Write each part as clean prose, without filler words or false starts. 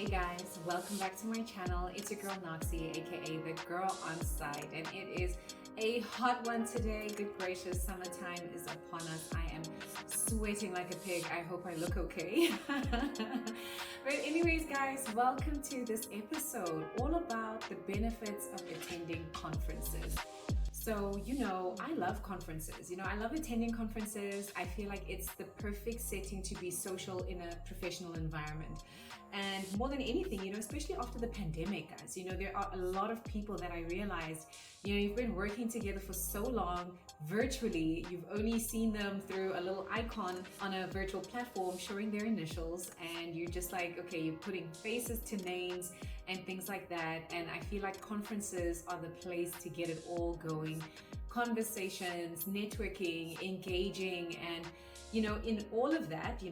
Hey guys, welcome back to my channel. It's your girl Noxie, aka the girl on site, and it is a hot one today. Good gracious, summertime is upon us. I am sweating like a pig. I hope I look okay. But anyways guys, welcome to this episode all about the benefits of attending conferences. So, I love conferences. I love attending conferences. I feel like it's the perfect setting to be social in a professional environment. And more than anything, especially after the pandemic, guys, there are a lot of people that I realized, you've been working together for so long virtually. You've only seen them through a little icon on a virtual platform showing their initials. And you're just like, okay, you're putting faces to names and things like that. And I feel like conferences are the place to get it all going. Conversations, networking, engaging, and in all of that,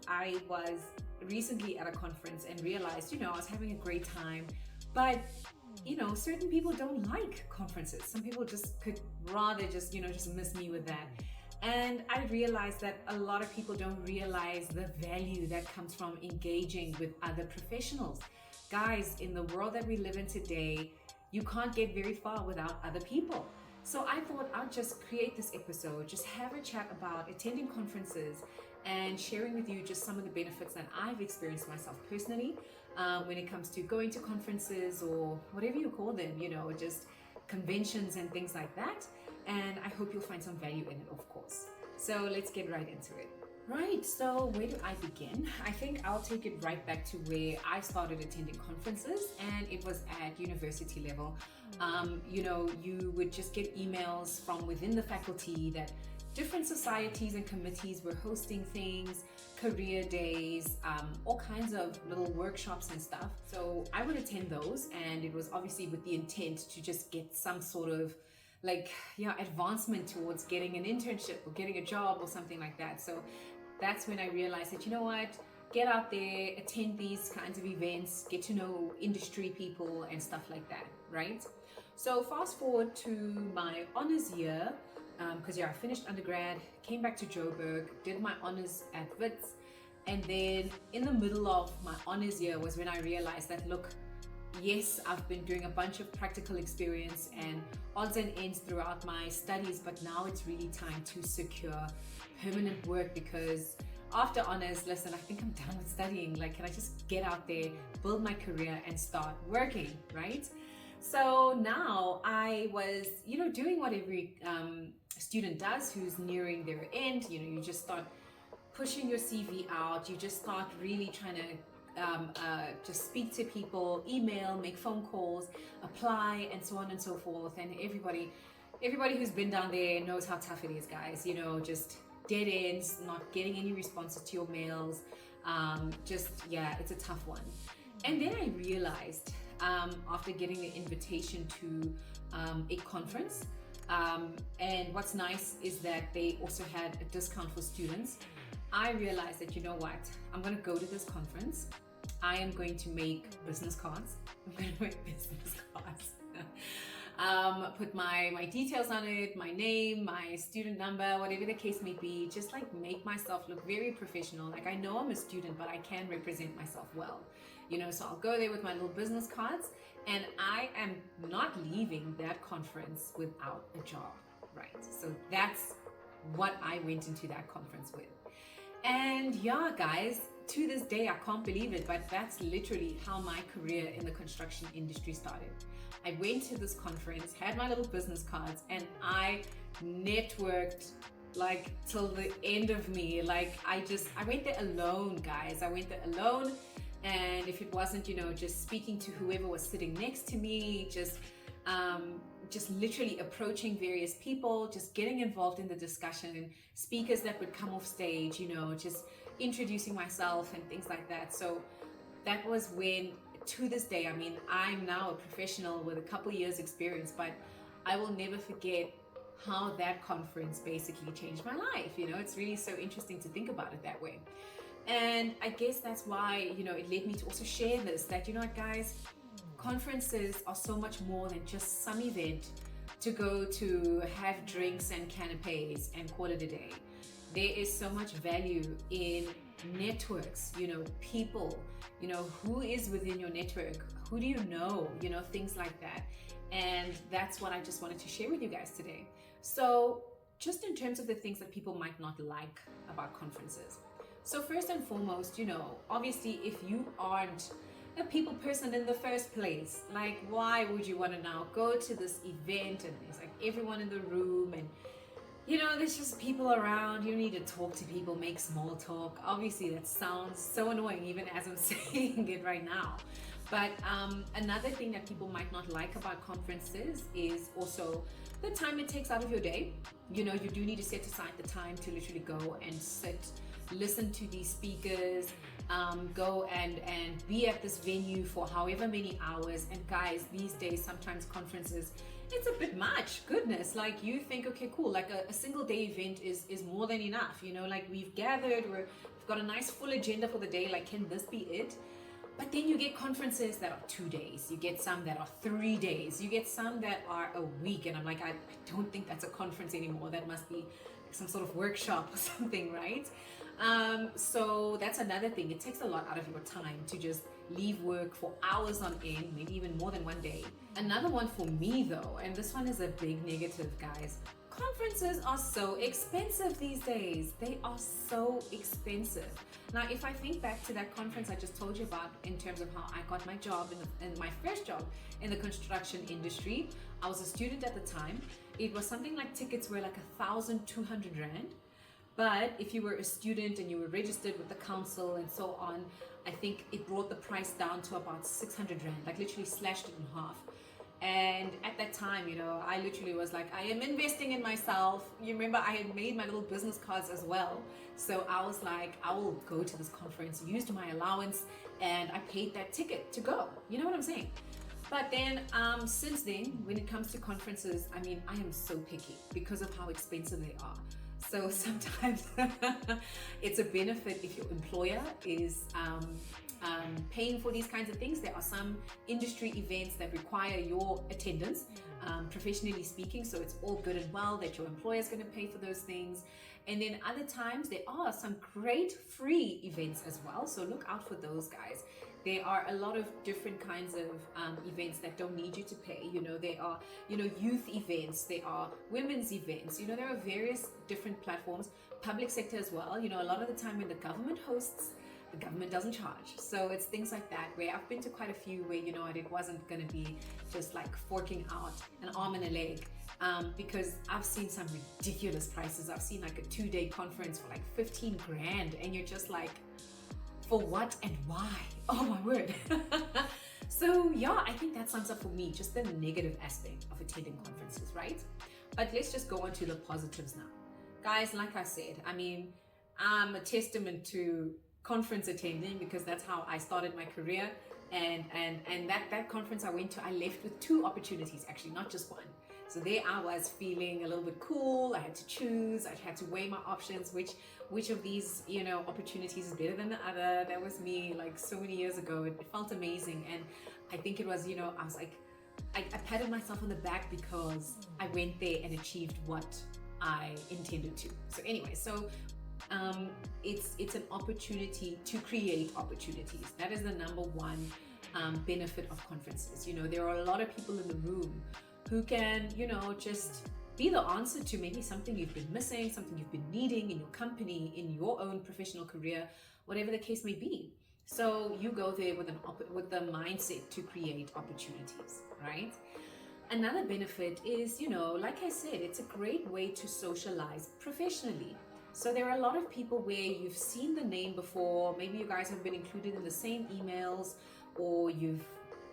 I was recently at a conference and realized, I was having a great time, but certain people don't like conferences. Some people just could rather just miss me with that. And I realized that a lot of people don't realize the value that comes from engaging with other professionals. Guys, in the world that we live in today, you can't get very far without other people. So I thought I'd just create this episode, just have a chat about attending conferences and sharing with you just some of the benefits that I've experienced myself personally when it comes to going to conferences or whatever you call them, just conventions and things like that. And I hope you'll find some value in it, of course. So let's get right into it. Right, so where do I begin? I think I'll take it right back to where I started attending conferences, and it was at university level. You would just get emails from within the faculty that different societies and committees were hosting things, career days, all kinds of little workshops and stuff. So I would attend those, and it was obviously with the intent to just get some sort of advancement towards getting an internship or getting a job or something like that. So that's when I realized that, get out there, attend these kinds of events, get to know industry people and stuff like that, right? So fast forward to my honors year, because I finished undergrad, came back to Joburg, did my honors at Wits, and then in the middle of my honors year was when I realized that, look, yes, I've been doing a bunch of practical experience and odds and ends throughout my studies, but now it's really time to secure permanent work, because after honors, listen, I think I'm done with studying. Like, can I just get out there, build my career and start working, right? So now I was, doing what every student does who's nearing their end. You just start pushing your CV out. You just start really trying to just speak to people, email, make phone calls, apply, and so on and so forth. And everybody who's been down there knows how tough it is, guys. Just dead ends, not getting any responses to your mails. It's a tough one. And then I realized after getting the invitation to a conference, and what's nice is that they also had a discount for students. I realized that, I'm going to go to this conference. I am going to make business cards. Put my details on it, my name, my student number, whatever the case may be, just like make myself look very professional. Like, I know I'm a student, but I can represent myself well, so I'll go there with my little business cards, and I am not leaving that conference without a job, right? So that's what I went into that conference with. And yeah, guys, to this day, I can't believe it, but that's literally how my career in the construction industry started. I went to this conference, had my little business cards, and I networked like till the end of me. Like, I went there alone, guys. I went there alone. And if it wasn't, just speaking to whoever was sitting next to me, just literally approaching various people, just getting involved in the discussion, speakers that would come off stage, just introducing myself and things like that. So that was when, to this day, I'm now a professional with a couple years experience, but I will never forget how that conference basically changed my life. It's really so interesting to think about it that way. And I guess that's why, it led me to also share this, that, guys, conferences are so much more than just some event to go to have drinks and canapes and call it a day. There is so much value in networks, people, who is within your network, who do you know, things like that. And that's what I just wanted to share with you guys today. So just in terms of the things that people might not like about conferences. So first and foremost, obviously if you aren't a people person in the first place, like why would you want to now go to this event and there's like everyone in the room and there's just people around, you need to talk to people, make small talk. Obviously that sounds so annoying even as I'm saying it right now. But another thing that people might not like about conferences is also the time it takes out of your day. You do need to set aside the time to literally go and sit, listen to these speakers, go and be at this venue for however many hours. And guys, these days, sometimes conferences, it's a bit much. Goodness, like you think, okay, cool, like a single day event is more than enough. Like we've gathered, we've got a nice full agenda for the day. Like, can this be it? But then you get conferences that are 2 days. You get some that are 3 days. You get some that are a week. And I'm like, I don't think that's a conference anymore. That must be some sort of workshop or something, right? So that's another thing. It takes a lot out of your time to just leave work for hours on end, maybe even more than one day. Another one for me though, and this one is a big negative, guys. Conferences are so expensive these days. They are so expensive. Now, if I think back to that conference I just told you about in terms of how I got my job in my first job in the construction industry, I was a student at the time. It was something like tickets were like 1,200 Rand. But if you were a student and you were registered with the council and so on, I think it brought the price down to about 600 Rand, like literally slashed it in half. And at that time, I literally was like, I am investing in myself. You remember I had made my little business cards as well. So I was like, I will go to this conference, used my allowance, and I paid that ticket to go. You know what I'm saying? But then since then, when it comes to conferences, I mean, I am so picky because of how expensive they are. So sometimes it's a benefit if your employer is paying for these kinds of things. There are some industry events that require your attendance, professionally speaking. So it's all good and well that your employer is going to pay for those things. And then other times there are some great free events as well. So look out for those, guys. There are a lot of different kinds of events that don't need you to pay. There are, youth events, there are women's events, there are various different platforms, public sector as well. A lot of the time when the government hosts, the government doesn't charge. So it's things like that where I've been to quite a few where, it wasn't going to be just like forking out an arm and a leg. Because I've seen some ridiculous prices. I've seen like a 2-day conference for like 15 grand and you're just like, for what and why? Oh my word. So yeah, I think that sums up for me just the negative aspect of attending conferences, right? But let's just go on to the positives now. Guys, like I said, I mean, I'm a testament to conference attending because that's how I started my career. And that conference I went to, I left with 2 opportunities, actually, not just one. So there I was feeling a little bit cool. I had to choose. I had to weigh my options. Which of these, opportunities is better than the other? That was me like so many years ago. It felt amazing. And I think it was, I was like, I patted myself on the back because I went there and achieved what I intended to. So anyway, it's an opportunity to create opportunities. That is the number one benefit of conferences. There are a lot of people in the room who can, just be the answer to maybe something you've been missing, something you've been needing in your company, in your own professional career, whatever the case may be. So you go there with the mindset to create opportunities, right? Another benefit is, like I said, it's a great way to socialize professionally. So there are a lot of people where you've seen the name before. Maybe you guys have been included in the same emails, or you've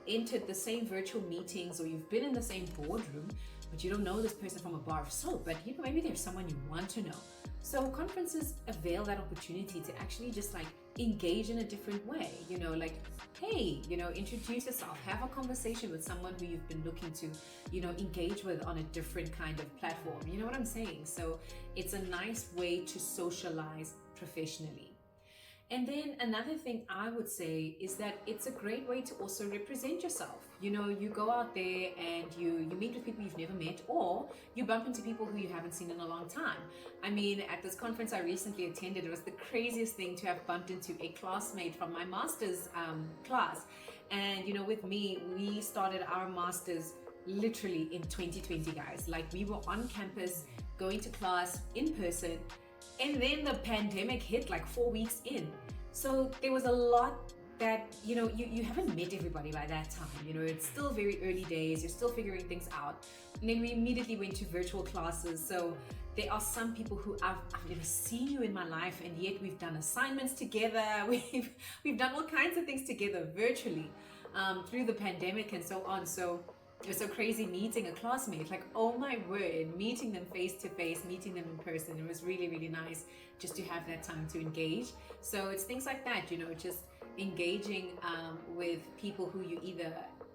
entered the same virtual meetings, or you've been in the same boardroom, but you don't know this person from a bar of soap, but maybe there's someone you want to know. So conferences avail that opportunity to actually just like engage in a different way, like, hey, introduce yourself, have a conversation with someone who you've been looking to, engage with on a different kind of platform. You know what I'm saying? So it's a nice way to socialize professionally. And then another thing I would say is that it's a great way to also represent yourself. You know, you go out there and you meet with people you've never met, or you bump into people who you haven't seen in a long time. I mean, at this conference I recently attended, it was the craziest thing to have bumped into a classmate from my master's class. And you know, with me, we started our masters literally in 2020, guys. Like, we were on campus going to class in person, and then the pandemic hit like 4 weeks in. So there was a lot that, you know, you haven't met everybody by that time. You know, it's still very early days, you're still figuring things out. And then we immediately went to virtual classes. So there are some people who I've never seen you in my life, and yet we've done assignments together. We've done all kinds of things together virtually through the pandemic and so on. So it was so crazy meeting a classmate, like, oh my word, meeting them face to face, meeting them in person. It was really, really nice just to have that time to engage. So it's things like that, you know, just engaging with people who you either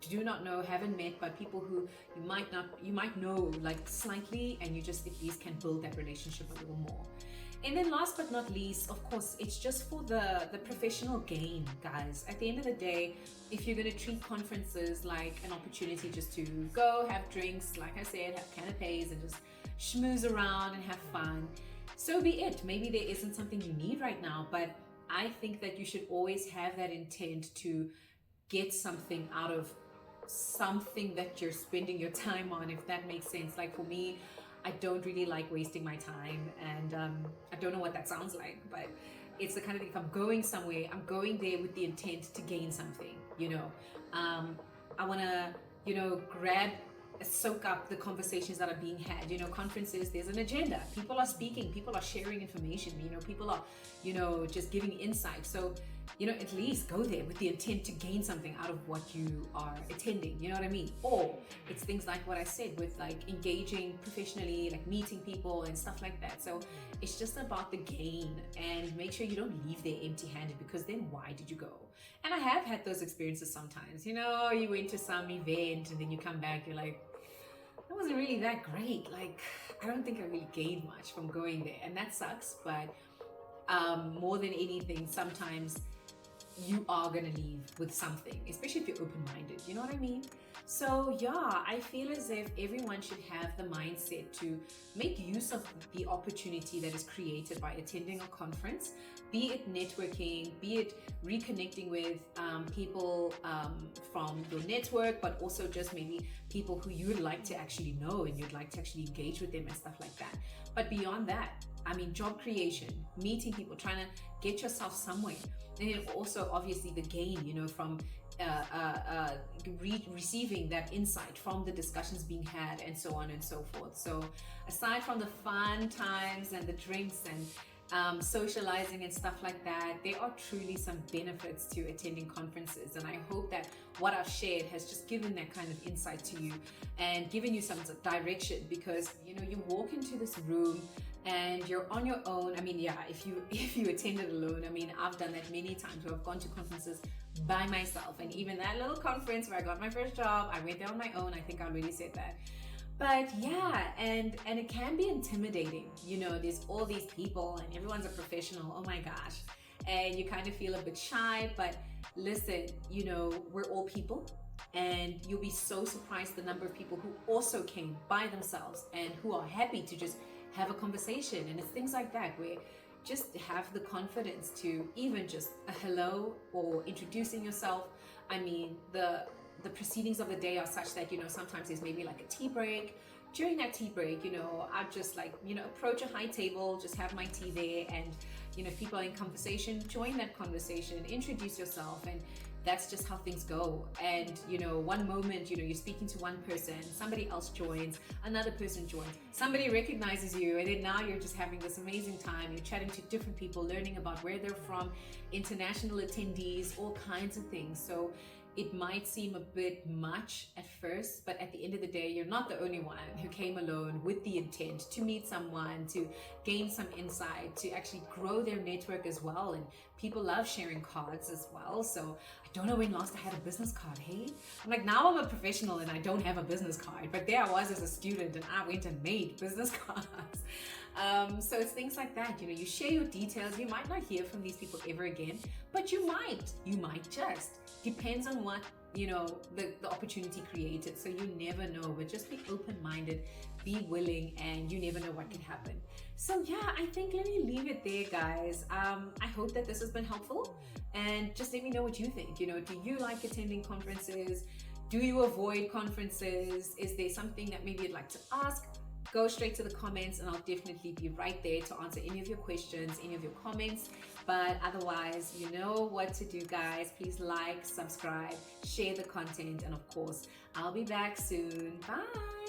do not know, haven't met, but people who you might know like slightly, and you just at least can build that relationship a little more. And then last but not least, of course, it's just for the professional gain, guys. At the end of the day, if you're going to treat conferences like an opportunity just to go have drinks, like I said, have canapes and just schmooze around and have fun, so be it. Maybe there isn't something you need right now, but I think that you should always have that intent to get something out of something that you're spending your time on, if that makes sense. Like for me, I don't really like wasting my time, and I don't know what that sounds like, but it's the kind of thing, if I'm going somewhere, I'm going there with the intent to gain something, you know. I want to, you know, soak up the conversations that are being had. You know, conferences, there's an agenda. People are speaking, people are sharing information, you know, people are, you know, just giving insight. So, you know, at least go there with the intent to gain something out of what you are attending, you know what I mean? Or it's things like what I said with like engaging professionally, like meeting people and stuff like that. So it's just about the gain, and make sure you don't leave there empty-handed, because then why did you go? And I have had those experiences sometimes. You know, you went to some event and then you come back, you're like, that wasn't really that great. Like, I don't think I really gained much from going there, and that sucks. But more than anything, sometimes you are gonna leave with something, especially if you're open-minded, you know what I mean? So yeah, I feel as if everyone should have the mindset to make use of the opportunity that is created by attending a conference, be it networking, be it reconnecting with people from your network, but also just maybe people who you would like to actually know and you'd like to actually engage with them and stuff like that. But beyond that, I mean, job creation, meeting people, trying to get yourself somewhere. And then also obviously the gain, you know, from receiving that insight from the discussions being had and so on and so forth. So aside from the fun times and the drinks and socializing and stuff like that, there are truly some benefits to attending conferences. And I hope that what I've shared has just given that kind of insight to you and given you some direction, because, you know, you walk into this room and you're on your own. I mean, yeah, if you attended alone, I mean, I've done that many times where I've gone to conferences by myself. And even that little conference where I got my first job, I went there on my own. I think I already said that. But yeah, and it can be intimidating. You know, there's all these people and everyone's a professional. Oh my gosh. And you kind of feel a bit shy, but listen, you know, we're all people. And you'll be so surprised the number of people who also came by themselves and who are happy to just have a conversation. And it's things like that where just have the confidence to even just a hello or introducing yourself. I mean, the proceedings of the day are such that, you know, sometimes there's maybe like a tea break. During that tea break, you know, I'd just like, you know, approach a high table, just have my tea there, and, you know, if people are in conversation, join that conversation, introduce yourself, and that's just how things go. And, you know, one moment, you know, you're speaking to one person, somebody else joins, another person joins, somebody recognizes you, and then now you're just having this amazing time. You're chatting to different people, learning about where they're from, international attendees, all kinds of things. So it might seem a bit much at first, but at the end of the day, you're not the only one who came alone with the intent to meet someone, to gain some insight, to actually grow their network as well and People love sharing cards as well. So I don't know when last I had a business card. Hey, I'm like, now I'm a professional and I don't have a business card, but there I was as a student and I went and made business cards. So it's things like that. You share your details. You might not hear from these people ever again, but you might just. Depends on what the opportunity created. So you never know, but just be open-minded, be willing, and you never know what can happen. So yeah, I think let me leave it there, guys. I hope that this has been helpful, and just let me know what you think. Do you like attending conferences? Do you avoid conferences? Is there something that maybe you'd like to ask? Go straight to the comments and I'll definitely be right there to answer any of your questions, any of your comments. But otherwise, you know what to do, guys. Please like, subscribe, share the content, and of course, I'll be back soon. Bye.